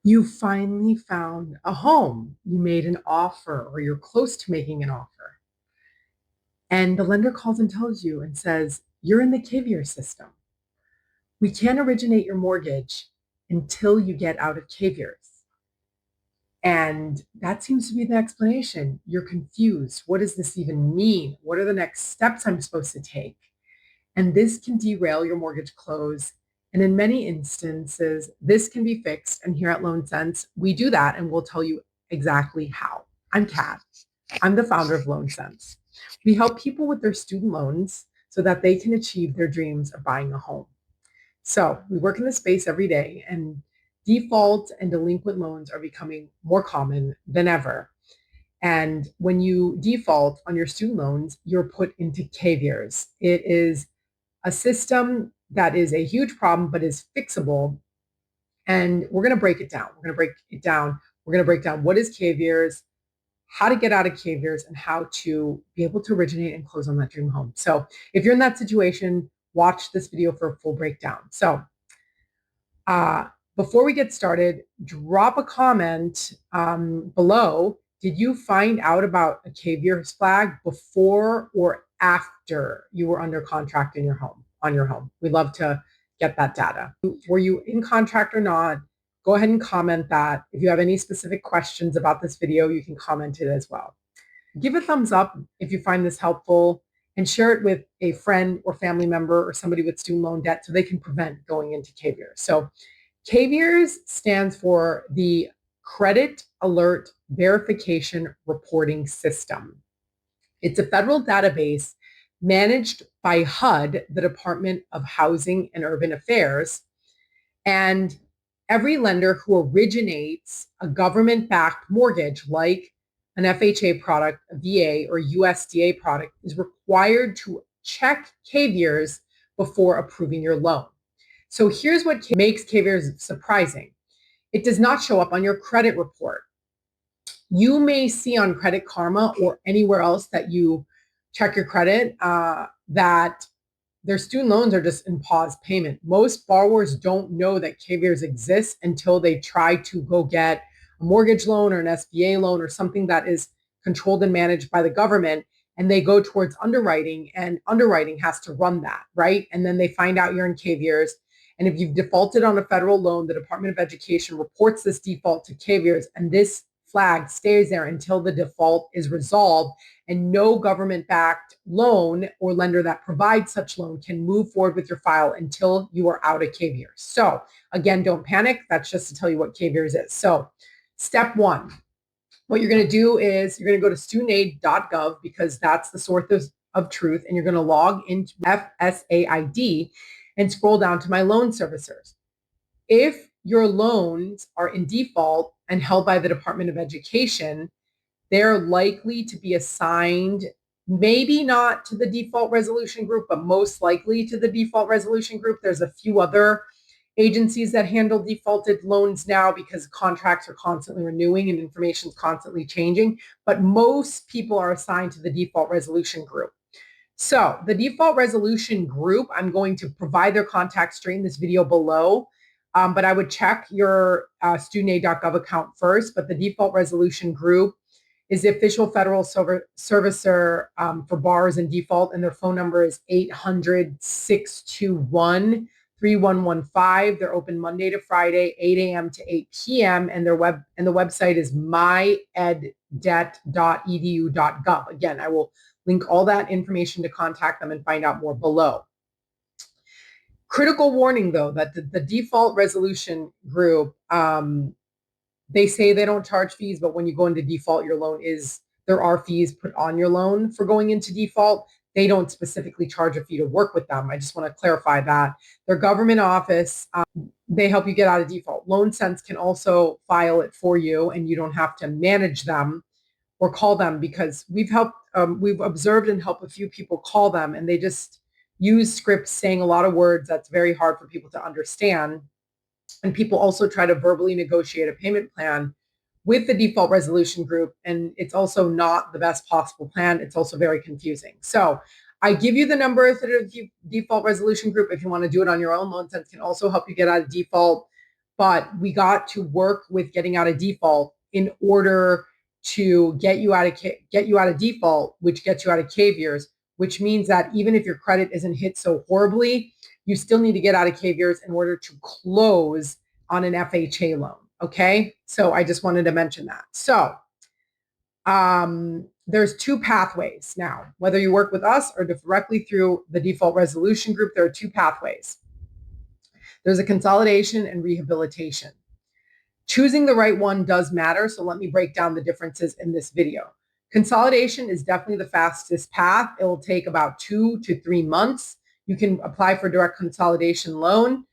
You finally found a home. You made an offer or you're close to making an offer. And the lender calls and tells you and says, you're in the CAIVRS system. We can't originate your mortgage until you get out of CAIVRS. And that seems to be the explanation. You're confused. What does this even mean? What are the next steps I'm supposed to take? And this can derail your mortgage close. And in many instances, this can be fixed. And here at LoanSense, we do that and we'll tell you exactly how. I'm Kat. I'm the founder of LoanSense. We help people with their student loans so that they can achieve their dreams of buying a home. So we work in this space every day, and default and delinquent loans are becoming more common than ever. And when you default on your student loans, you're put into CAIVRS. It is a system that is a huge problem, but is fixable. And we're going to break it down. We're going to break down what is CAIVRS, how to get out of CAIVRS, and how to be able to originate and close on that dream home. So if you're in that situation, watch this video for a full breakdown. So before we get started, drop a comment below. Did you find out about a CAIVRS flag before or after you were under contract in your home, on your home? We'd love to get that data. Were you in contract or not? Go ahead and comment that. If you have any specific questions about this video, you can comment it as well. Give a thumbs up if you find this helpful, and share it with a friend or family member or somebody with student loan debt so they can prevent going into CAIVRS. So CAIVRS stands for the Credit Alert Verification Reporting System. It's a federal database managed by HUD, the Department of Housing and Urban Affairs, and every lender who originates a government-backed mortgage like an FHA product, a VA, or USDA product is required to check CAIVRS before approving your loan. So here's what makes CAIVRS surprising. It does not show up on your credit report. You may see on Credit Karma or anywhere else that you check your credit that their student loans are just in pause payment. Most borrowers don't know that CAIVRS exists until they try to go get a mortgage loan or an SBA loan or something that is controlled and managed by the government, and they go towards underwriting, and underwriting has to run that, right? And then they find out you're in CAIVRS. And if you've defaulted on a federal loan, the Department of Education reports this default to CAIVRS, and this flag stays there until the default is resolved, and no government-backed loan or lender that provides such loan can move forward with your file until you are out of CAIVRS. So again, don't panic. That's just to tell you what CAIVRS is. So step one, what you're going to do is you're going to go to studentaid.gov because that's the source of truth, and you're going to log into FSAID and scroll down to my loan servicers. If your loans are in default and held by the Department of Education, they're likely to be assigned, maybe not to the default resolution group, but most likely to the default resolution group. There's a few other agencies that handle defaulted loans now because contracts are constantly renewing and information is constantly changing, but most people are assigned to the default resolution group. So the default resolution group, I'm going to provide their contact straight in this video below. But I would check your studentaid.gov account first. But the default resolution group is the official federal servicer for borrowers in default, and their phone number is 800-621-3115. They're open Monday to Friday, 8 a.m. to 8 p.m. And the website is myedebt.edu.gov. Again, I will link all that information to contact them and find out more below. Critical warning, though, that the default resolution group, they say they don't charge fees, but when you go into default, your loan there are fees put on your loan for going into default. They don't specifically charge a fee to work with them. I just want to clarify that. Their government office, they help you get out of default. LoanSense can also file it for you, and you don't have to manage them or call them, because we've observed and helped a few people call them, and they just use scripts saying a lot of words that's very hard for people to understand. And people also try to verbally negotiate a payment plan with the default resolution group, and it's also not the best possible plan. It's also very confusing. So I give you the number of the default resolution group if you want to do it on your own. LoanSense can also help you get out of default. but we got to work with getting out of default in order to get you out of default, which gets you out of CAIVRS, which means that even if your credit isn't hit so horribly, you still need to get out of CAIVRS in order to close on an FHA loan. Okay, so I just wanted to mention that. So there's two pathways now. Whether you work with us or directly through the default resolution group, there are two pathways. There's a consolidation and rehabilitation. Choosing the right one does matter, so let me break down the differences in this video. Consolidation is definitely the fastest path. It will take about 2 to 3 months. You can apply for direct consolidation loan.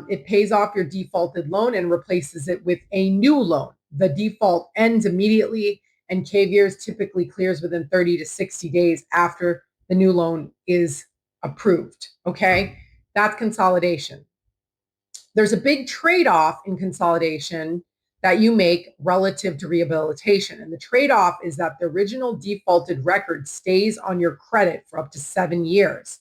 It pays off your defaulted loan and replaces it with a new loan. The default ends immediately, and CAIVRS typically clears within 30 to 60 days after the new loan is approved. Okay, that's consolidation. There's a big trade-off in consolidation that you make relative to rehabilitation. And the trade-off is that the original defaulted record stays on your credit for up to 7 years.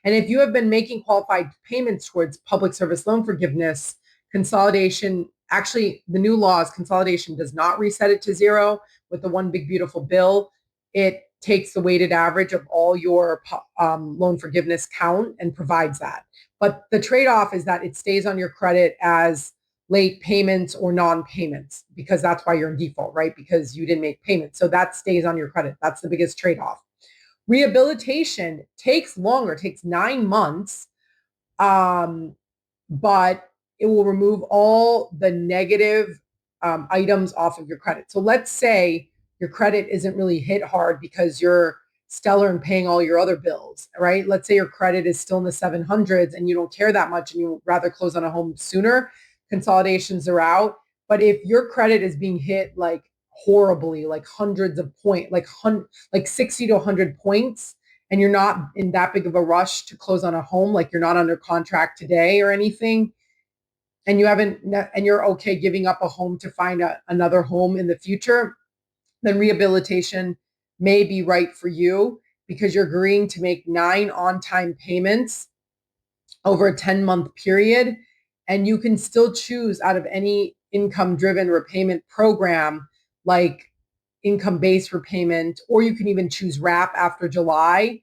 And if you have been making qualified payments towards public service loan forgiveness, consolidation, actually the new law is consolidation does not reset it to zero with the one big beautiful bill. It takes the weighted average of all your loan forgiveness count and provides that. But the trade-off is that it stays on your credit as late payments or non-payments, because that's why you're in default, right? Because you didn't make payments. So that stays on your credit. That's the biggest trade-off. Rehabilitation takes longer, it takes 9 months, but it will remove all the negative items off of your credit. So let's say your credit isn't really hit hard because you're stellar and paying all your other bills, right? Let's say your credit is still in the 700s and you don't care that much and you rather close on a home sooner. Consolidations are out. But if your credit is being hit like horribly, like hundreds of points, like 60 to 100 points, and you're not in that big of a rush to close on a home, like you're not under contract today or anything, and you're okay giving up a home to find another home in the future, then rehabilitation may be right for you because you're agreeing to make 9 on-time payments over a 10-month period, and you can still choose out of any income-driven repayment program like income-based repayment, or you can even choose WRAP after July.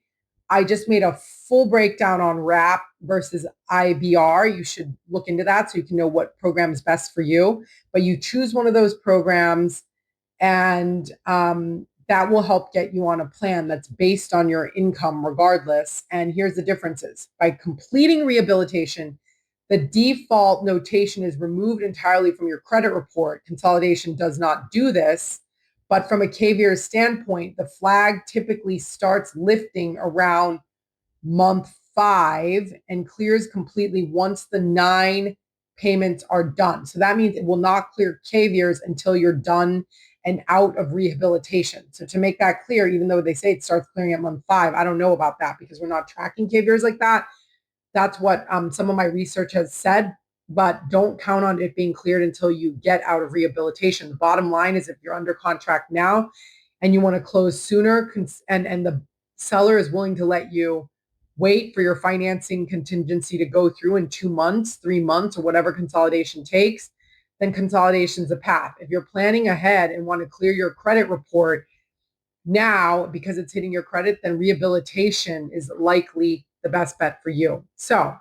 I just made a full breakdown on WRAP versus IBR. You should look into that so you can know what program is best for you. But you choose one of those programs, and that will help get you on a plan that's based on your income regardless. And here's the differences. By completing rehabilitation, the default notation is removed entirely from your credit report. Consolidation does not do this. But from a CAIVRS standpoint, the flag typically starts lifting around month 5 and clears completely once the 9 payments are done. So that means it will not clear CAIVRS until you're done and out of rehabilitation. So to make that clear, even though they say it starts clearing at month 5, I don't know about that because we're not tracking CAIVRS like that. That's what some of my research has said, but don't count on it being cleared until you get out of rehabilitation. The bottom line is if you're under contract now and you want to close sooner, and the seller is willing to let you wait for your financing contingency to go through in 2 months, 3 months, or whatever consolidation takes, then consolidation is a path. If you're planning ahead and want to clear your credit report now because it's hitting your credit, then rehabilitation is likely the best bet for you. So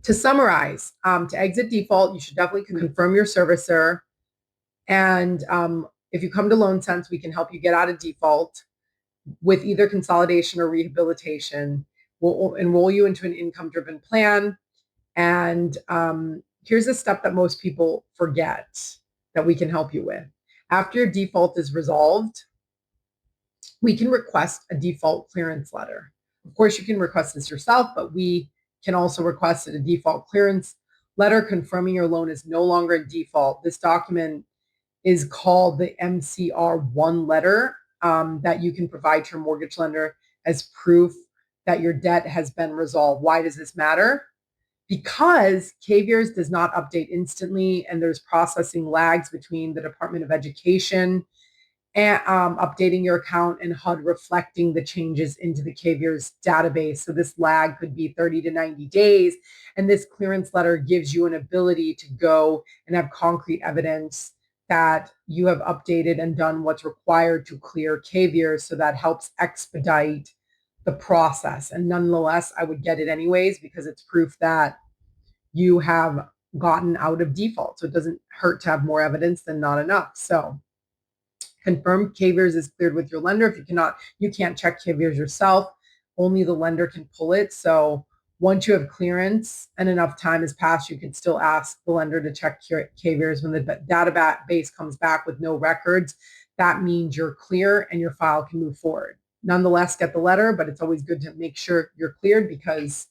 to summarize, to exit default, you should definitely confirm your servicer. And if you come to LoanSense, we can help you get out of default with either consolidation or rehabilitation. We'll enroll you into an income-driven plan. And here's a step that most people forget that we can help you with. After your default is resolved, we can request a default clearance letter. Of course, you can request this yourself, but we can also request a default clearance letter confirming your loan is no longer in default. This document is called the MCR1 letter that you can provide to your mortgage lender as proof that your debt has been resolved. Why does this matter? Because CAIVRS does not update instantly, and there's processing lags between the Department of Education and updating your account and HUD reflecting the changes into the CAIVRS database. So this lag could be 30 to 90 days. And this clearance letter gives you an ability to go and have concrete evidence that you have updated and done what's required to clear CAIVRS. So that helps expedite the process. And nonetheless, I would get it anyways because it's proof that you have gotten out of default. So it doesn't hurt to have more evidence than not enough. So confirm CAIVRS is cleared with your lender. If you can't check CAIVRS yourself. Only the lender can pull it. So once you have clearance and enough time has passed, you can still ask the lender to check CAIVRS. When the database comes back with no records, that means you're clear and your file can move forward. Nonetheless, get the letter, but it's always good to make sure you're cleared because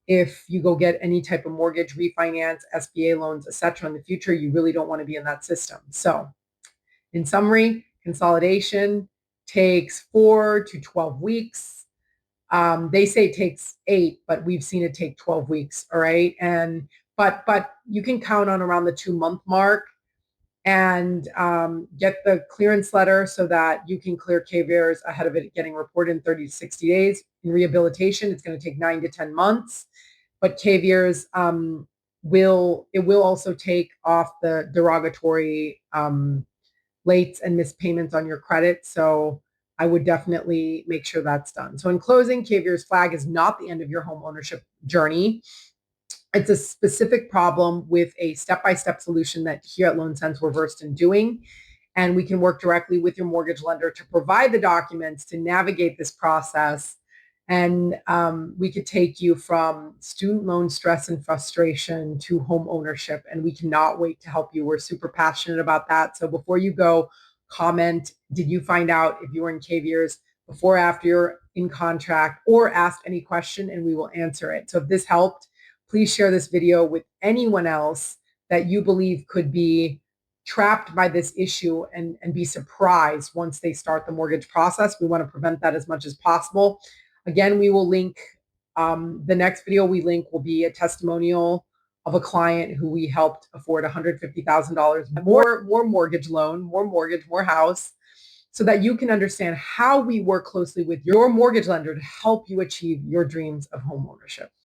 if you go get any type of mortgage, refinance, SBA loans, etc. in the future, you really don't want to be in that system. So in summary, consolidation takes 4 to 12 weeks. They say it takes 8, but we've seen it take 12 weeks. All right. But you can count on around the 2-month mark and get the clearance letter so that you can clear CAIVRS ahead of it getting reported in 30 to 60 days. In rehabilitation, it's going to take 9 to 10 months. But CAIVRS will also take off the derogatory lates and missed payments on your credit. So I would definitely make sure that's done. So in closing, CAIVRS flag is not the end of your home ownership journey. It's a specific problem with a step-by-step solution that here at LoanSense we're versed in doing. And we can work directly with your mortgage lender to provide the documents to navigate this process. And we could take you from student loan stress and frustration to home ownership. And we cannot wait to help you. We're super passionate about that. So before you go, comment, did you find out if you were in CAIVRS before, after you're in contract, or ask any question and we will answer it. So if this helped, please share this video with anyone else that you believe could be trapped by this issue and be surprised once they start the mortgage process. We want to prevent that as much as possible. Again, we will link, the next video we link will be a testimonial of a client who we helped afford $150,000 more mortgage loan, more house, so that you can understand how we work closely with your mortgage lender to help you achieve your dreams of home ownership.